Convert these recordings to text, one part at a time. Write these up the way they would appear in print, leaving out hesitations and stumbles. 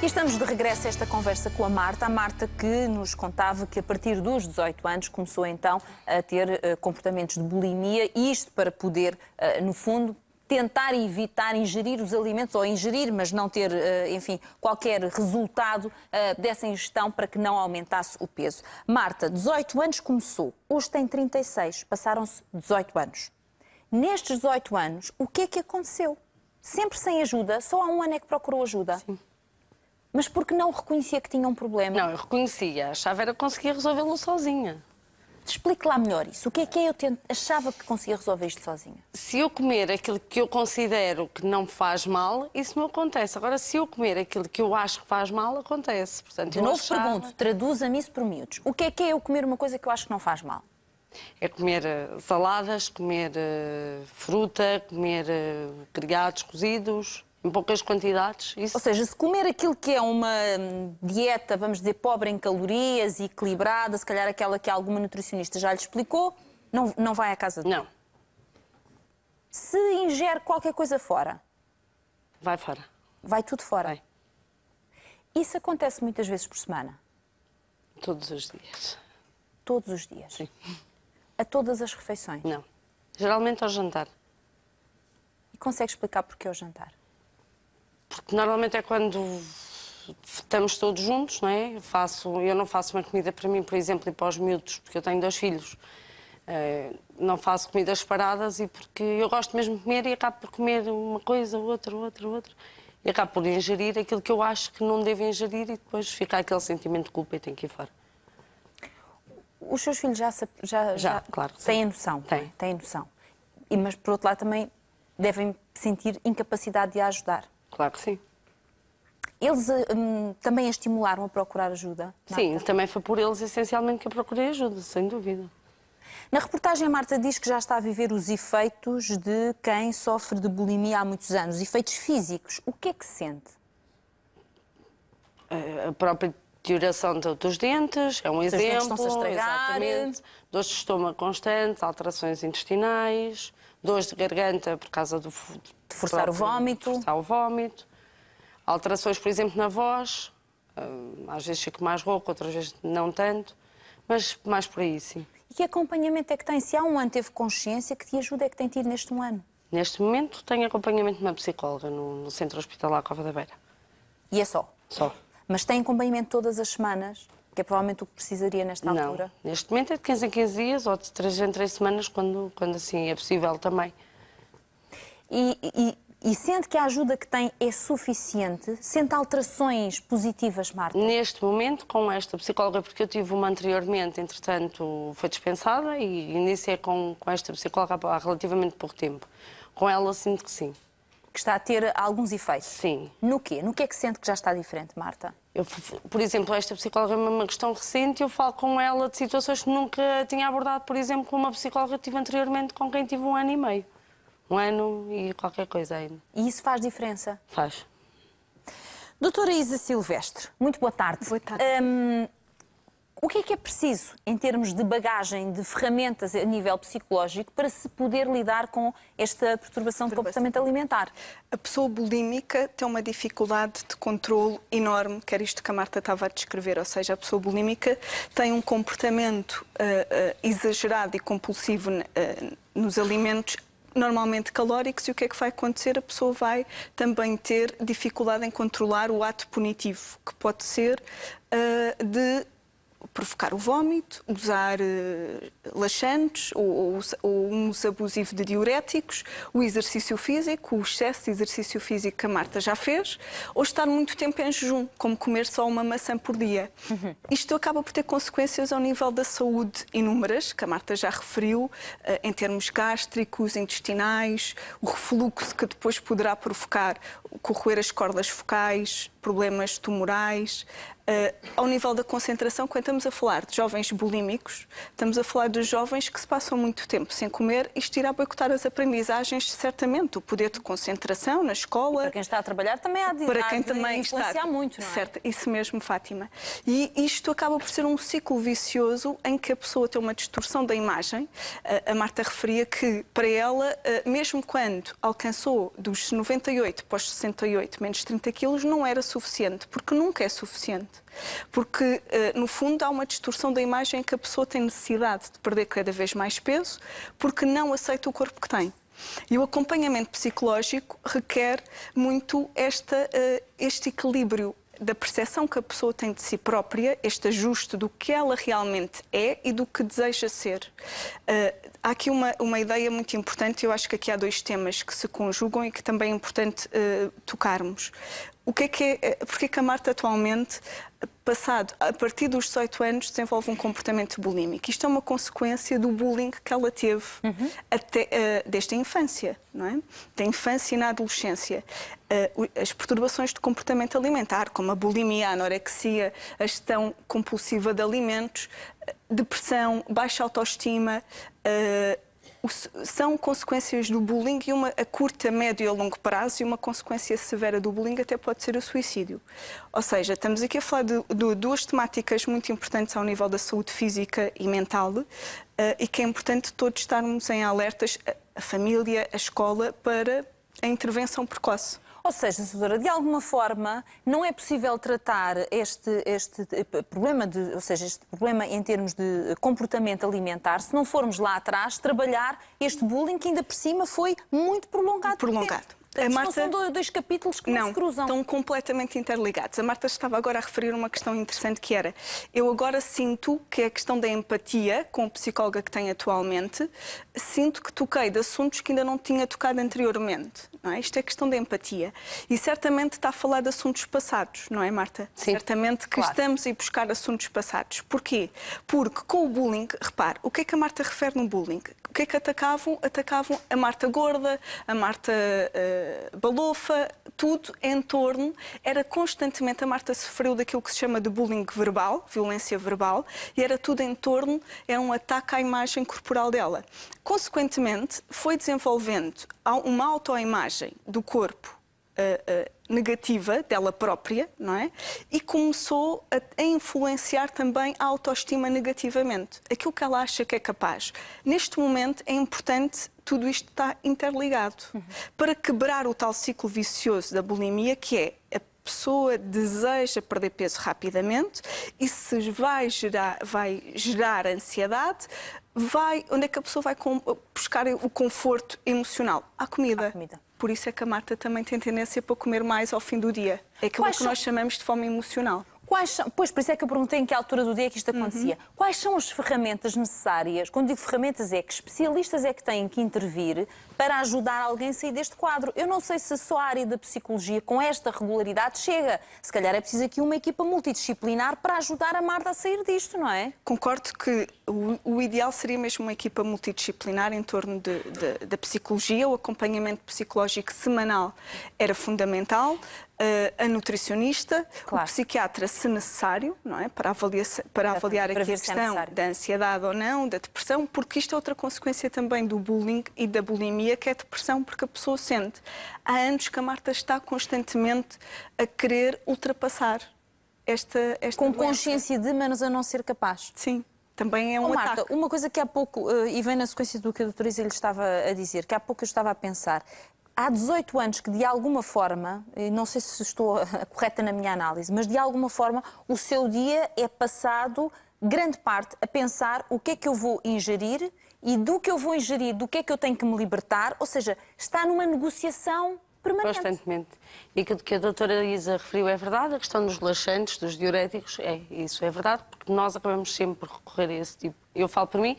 E estamos de regresso a esta conversa com a Marta que nos contava que a partir dos 18 anos começou então a ter comportamentos de bulimia, e isto para poder, no fundo, tentar evitar ingerir os alimentos, ou ingerir, mas não ter, enfim, qualquer resultado dessa ingestão para que não aumentasse o peso. Marta, 18 anos começou, hoje tem 36, passaram-se 18 anos. Nestes 18 anos, o que é que aconteceu? Sempre sem ajuda, só há um ano é que procurou ajuda. Sim. Mas porque não reconhecia que tinha um problema? Não, eu reconhecia, achava era que conseguia resolvê-lo sozinha. Explique lá melhor isso. O que é eu achava que conseguia resolver isto sozinha? Se eu comer aquilo que eu considero que não me faz mal, isso não acontece. Agora, se eu comer aquilo que eu acho que faz mal, acontece. Portanto, De novo pergunto, traduza-me isso por miúdos. O que é eu comer uma coisa que eu acho que não faz mal? É comer saladas, comer fruta, comer grelhados cozidos, em poucas quantidades. Isso... Ou seja, se comer aquilo que é uma dieta, vamos dizer, pobre em calorias, equilibrada, se calhar aquela que alguma nutricionista já lhe explicou, não vai à casa de banho. Não. Se ingere qualquer coisa fora? Vai fora. Vai tudo fora? Vai. Isso acontece muitas vezes por semana? Todos os dias. Todos os dias? Sim. A todas as refeições? Não. Geralmente ao jantar. E consegue explicar porquê ao jantar? Porque normalmente é quando estamos todos juntos, não é? Eu não faço uma comida para mim, por exemplo, e para os miúdos, porque eu tenho 2 filhos. Não faço comidas separadas e porque eu gosto mesmo de comer e acabo por comer uma coisa, outra. E acabo por ingerir aquilo que eu acho que não devo ingerir e depois fica aquele sentimento de culpa e tenho que ir fora. Os seus filhos já claro, têm noção? Têm noção. Mas, por outro lado, também devem sentir incapacidade de a ajudar. Claro que sim. Eles também a estimularam a procurar ajuda? Marta? Sim, também foi por eles essencialmente que eu procurei ajuda, sem dúvida. Na reportagem, a Marta diz que já está a viver os efeitos de quem sofre de bulimia há muitos anos, efeitos físicos. O que é que sente? A própria deterioração dos dentes é um exemplo. Estão-se a estragar. Exatamente. Dores de estômago constantes, alterações intestinais, dores de garganta por causa de forçar o vómito. Forçar o vómito. Alterações, por exemplo, na voz. Às vezes fico mais rouca, outras vezes não tanto. Mas mais por aí, sim. E que acompanhamento é que tem? Se há um ano teve consciência, que ajuda é que tem tido neste um ano? Neste momento tenho acompanhamento de uma psicóloga no Centro Hospitalar Cova da Beira. E é só? Só. Mas tem acompanhamento todas as semanas, que é provavelmente o que precisaria nesta altura? Não. Neste momento é de 15 em 15 dias ou de 3 em 3 semanas, quando assim é possível também. E sente que a ajuda que tem é suficiente? Sente alterações positivas, Marta? Neste momento, com esta psicóloga, porque eu tive uma anteriormente, entretanto foi dispensada e iniciei com esta psicóloga há relativamente pouco tempo. Com ela sinto que sim. Que está a ter alguns efeitos? Sim. No quê? No que é que sente que já está diferente, Marta? Por exemplo, esta psicóloga é uma questão recente e eu falo com ela de situações que nunca tinha abordado, por exemplo, com uma psicóloga que tive anteriormente, com quem tive 1 ano e meio. 1 ano e qualquer coisa ainda. E isso faz diferença? Faz. Doutora Isa Silvestre, muito boa tarde. Boa tarde. O que é preciso em termos de bagagem, de ferramentas a nível psicológico para se poder lidar com esta perturbação de comportamento alimentar? A pessoa bulímica tem uma dificuldade de controle enorme, que era isto que a Marta estava a descrever, ou seja, a pessoa bulímica tem um comportamento exagerado e compulsivo nos alimentos, normalmente calóricos, e o que é que vai acontecer? A pessoa vai também ter dificuldade em controlar o ato punitivo, que pode ser de provocar o vómito, usar laxantes ou um uso abusivo de diuréticos, o exercício físico, o excesso de exercício físico que a Marta já fez, ou estar muito tempo em jejum, como comer só uma maçã por dia. Isto acaba por ter consequências ao nível da saúde inúmeras, que a Marta já referiu, em termos gástricos, intestinais, o refluxo que depois poderá provocar corroer as cordas focais, problemas tumorais, Ao nível da concentração, quando estamos a falar de jovens bulímicos, estamos a falar de jovens que se passam muito tempo sem comer. Isto irá boicotar as aprendizagens, certamente, o poder de concentração na escola. Para quem está a trabalhar também há de, para quem também influenciar muito, não é? Certo, isso mesmo, Fátima. E isto acaba por ser um ciclo vicioso em que a pessoa tem uma distorção da imagem. A Marta referia que, para ela, mesmo quando alcançou dos 98 para os 68, menos 30 quilos, não era suficiente, porque nunca é suficiente. Porque, no fundo, há uma distorção da imagem em que a pessoa tem necessidade de perder cada vez mais peso porque não aceita o corpo que tem. E o acompanhamento psicológico requer muito este equilíbrio da percepção que a pessoa tem de si própria, este ajuste do que ela realmente é e do que deseja ser. Há aqui uma ideia muito importante, eu acho que aqui há dois temas que se conjugam e que também é importante tocarmos. Porque é que a Marta atualmente, a partir dos 18 anos, desenvolve um comportamento bulímico? Isto é uma consequência do bullying que ela teve desde a infância, não é? Da infância e na adolescência. As perturbações de comportamento alimentar, como a bulimia, a anorexia, a gestão compulsiva de alimentos, depressão, baixa autoestima, são consequências do bullying e a curto, a médio e a longo prazo, e uma consequência severa do bullying até pode ser o suicídio. Ou seja, estamos aqui a falar de duas temáticas muito importantes ao nível da saúde física e mental e que é importante todos estarmos em alertas, a família, a escola, para a intervenção precoce. Ou seja, senadora, de alguma forma não é possível tratar este problema, este problema em termos de comportamento alimentar, se não formos lá atrás trabalhar este bullying que ainda por cima foi muito prolongado. A Marta... Não são dois capítulos que não se cruzam. Estão completamente interligados. A Marta estava agora a referir uma questão interessante que era: eu agora sinto que a questão da empatia, com a psicóloga que tem atualmente, sinto que toquei de assuntos que ainda não tinha tocado anteriormente. Não é? Isto é questão da empatia. E certamente está a falar de assuntos passados, não é, Marta? Sim. Certamente que estamos a ir buscar assuntos passados. Porquê? Porque com o bullying, repare, o que é que a Marta refere no bullying? O que é que atacavam? Atacavam a Marta gorda, a Marta balofa, tudo em torno. Era constantemente, a Marta sofreu daquilo que se chama de bullying verbal, violência verbal, e era tudo em torno, era um ataque à imagem corporal dela. Consequentemente, foi desenvolvendo uma autoimagem do corpo negativa dela própria, não é? E começou a influenciar também a autoestima negativamente. Aquilo que ela acha que é capaz. Neste momento é importante, tudo isto está interligado. Para quebrar o tal ciclo vicioso da bulimia, que é a pessoa deseja perder peso rapidamente e se vai gerar ansiedade, onde é que a pessoa vai buscar o conforto emocional? À comida. Por isso é que a Marta também tem tendência para comer mais ao fim do dia. É aquilo que nós chamamos de fome emocional. Pois, por isso é que eu perguntei em que altura do dia é que isto acontecia. Quais são as ferramentas necessárias? Quando digo ferramentas, é que especialistas é que têm que intervir para ajudar alguém a sair deste quadro. Eu não sei se só a área da psicologia, com esta regularidade, chega. Se calhar é preciso aqui uma equipa multidisciplinar para ajudar a Marta a sair disto, não é? Concordo que o ideal seria mesmo uma equipa multidisciplinar em torno da psicologia. O acompanhamento psicológico semanal era fundamental. A nutricionista, o psiquiatra, se necessário, não é? Para avaliar aqui a questão da ansiedade ou não, da depressão, porque isto é outra consequência também do bullying e da bulimia, que é a depressão, porque a pessoa sente. Há anos que a Marta está constantemente a querer ultrapassar esta com doença. Consciência de, mas a não ser capaz. Sim. Também é um ataque. Marta, uma coisa que há pouco, e vem na sequência do que a doutora Isa lhe estava a dizer, que há pouco eu estava a pensar. Há 18 anos que, de alguma forma, não sei se estou correta na minha análise, mas de alguma forma o seu dia é passado, grande parte, a pensar o que é que eu vou ingerir e do que eu vou ingerir, do que é que eu tenho que me libertar, ou seja, está numa negociação permanente. Constantemente. E aquilo que a doutora Isa referiu é verdade, a questão dos laxantes, dos diuréticos, isso é verdade, porque nós acabamos sempre por recorrer a esse tipo, eu falo por mim,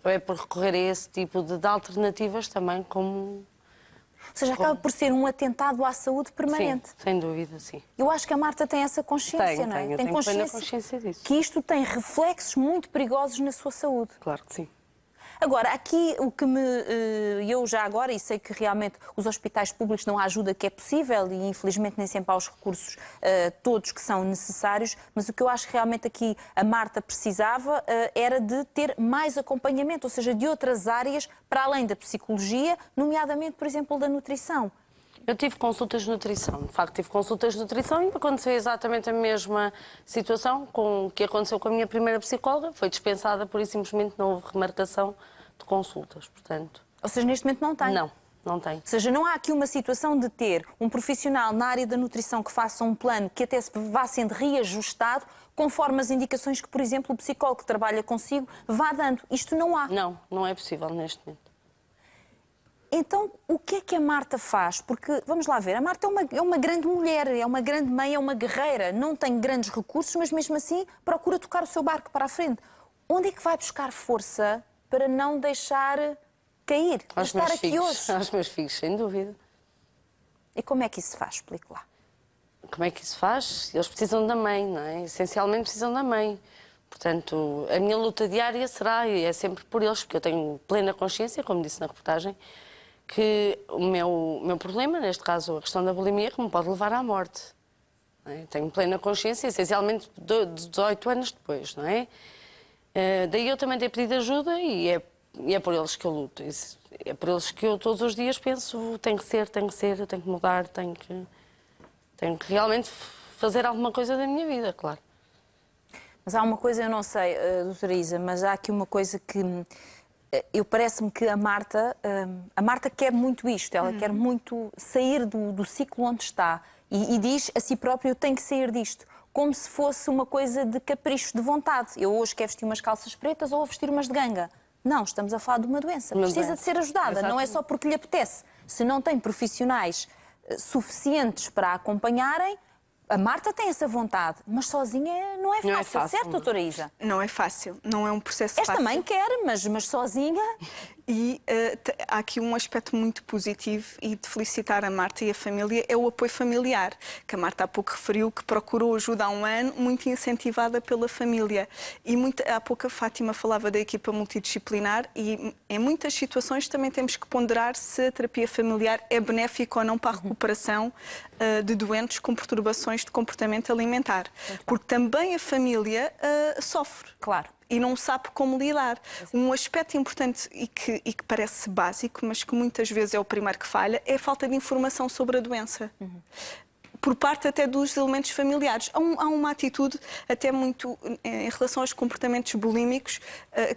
é por recorrer a esse tipo de alternativas também como... Ou seja, acaba por ser um atentado à saúde permanente. Sim, sem dúvida, sim. Eu acho que a Marta tem essa consciência, não é? Tem consciência disso. Que isto tem reflexos muito perigosos na sua saúde. Claro que sim. Agora, aqui o que eu já agora, e sei que realmente os hospitais públicos dão a ajuda que é possível e infelizmente nem sempre há os recursos todos que são necessários, mas o que eu acho que realmente aqui a Marta precisava era de ter mais acompanhamento, ou seja, de outras áreas para além da psicologia, nomeadamente, por exemplo, da nutrição. Eu tive consultas de nutrição, de facto tive consultas de nutrição e aconteceu exatamente a mesma situação com o que aconteceu com a minha primeira psicóloga, foi dispensada por e simplesmente não houve remarcação de consultas, portanto... Ou seja, neste momento não tem? Não, não tem. Ou seja, não há aqui uma situação de ter um profissional na área da nutrição que faça um plano que até vá sendo reajustado conforme as indicações que, por exemplo, o psicólogo que trabalha consigo vá dando. Isto não há. Não, não é possível neste momento. Então, o que é que a Marta faz? Porque, vamos lá ver, a Marta é uma grande mulher, é uma grande mãe, é uma guerreira, não tem grandes recursos, mas mesmo assim procura tocar o seu barco para a frente. Onde é que vai buscar força para não deixar cair? Aos meus filhos, aos meus filhos, sem dúvida. E como é que isso se faz? Explique lá. Como é que isso se faz? Eles precisam da mãe, não é? Essencialmente precisam da mãe. Portanto, a minha luta diária será, e é sempre por eles, porque eu tenho plena consciência, como disse na reportagem, que o meu problema, neste caso a questão da bulimia, que me pode levar à morte. Não é? Tenho plena consciência, essencialmente 18 anos depois, não é? Daí eu também tenho pedido ajuda e é por eles que eu luto. É por eles que eu todos os dias penso, tem que ser, eu tenho que mudar, tenho que realmente fazer alguma coisa da minha vida, claro. Mas há uma coisa, eu não sei, doutora Isa, mas há aqui uma coisa que... Parece-me que a Marta quer muito isto, ela quer muito sair do ciclo onde está e diz a si própria, eu tenho que sair disto, como se fosse uma coisa de capricho, de vontade. Eu hoje quero vestir umas calças pretas ou vou vestir umas de ganga. Não, estamos a falar de uma doença, precisa de ser ajudada, exatamente. Não é só porque lhe apetece. Se não tem profissionais suficientes para a acompanharem, a Marta tem essa vontade, mas sozinha não é fácil, não é fácil, certo, doutora Isa? Não é fácil, não é um processo fácil. Esta mãe quer, mas sozinha... E há aqui um aspecto muito positivo e de felicitar a Marta e a família é o apoio familiar, que a Marta há pouco referiu que procurou ajuda há um ano, muito incentivada pela família. E há pouco a Fátima falava da equipa multidisciplinar e em muitas situações também temos que ponderar se a terapia familiar é benéfica ou não para a recuperação de doentes com perturbações de comportamento alimentar. Porque também a família sofre. Claro. E não sabe como lidar. Um aspecto importante e que parece básico, mas que muitas vezes é o primeiro que falha, é a falta de informação sobre a doença. Por parte até dos elementos familiares. Há uma atitude até muito em relação aos comportamentos bulímicos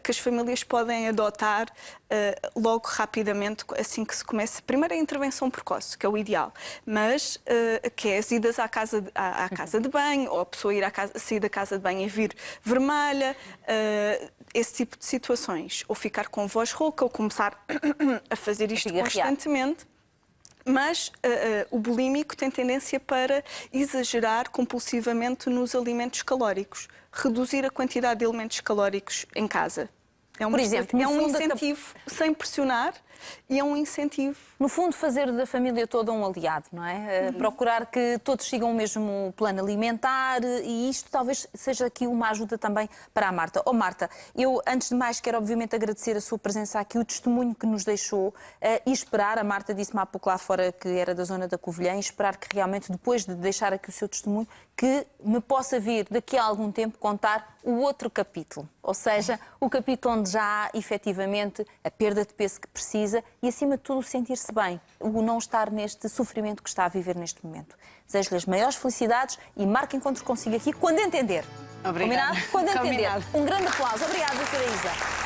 que as famílias podem adotar logo rapidamente, assim que se começa. Primeiro a intervenção precoce, que é o ideal, mas que é as idas à casa de banho, ou a pessoa sair da casa de banho e vir vermelha, esse tipo de situações. Ou ficar com voz rouca, ou começar a fazer isto constantemente. Mas o bulímico tem tendência para exagerar compulsivamente nos alimentos calóricos, reduzir a quantidade de elementos calóricos em casa. Por exemplo, é um incentivo sem pressionar e é um incentivo. No fundo, fazer da família toda um aliado, não é? Procurar que todos sigam o mesmo plano alimentar e isto talvez seja aqui uma ajuda também para a Marta. Oh, Marta, eu antes de mais quero obviamente agradecer a sua presença aqui, o testemunho que nos deixou e esperar, a Marta disse-me há pouco lá fora que era da zona da Covilhã, e esperar que realmente depois de deixar aqui o seu testemunho, que me possa vir daqui a algum tempo contar o outro capítulo, ou seja, o capítulo onde já há efetivamente a perda de peso que precisa e acima de tudo sentir-se bem, o não estar neste sofrimento que está a viver neste momento. Desejo-lhe as maiores felicidades e marque encontros consigo aqui quando entender. Obrigada. Combinado? Quando entender. Combinado. Um grande aplauso. Obrigada, doutora Isa.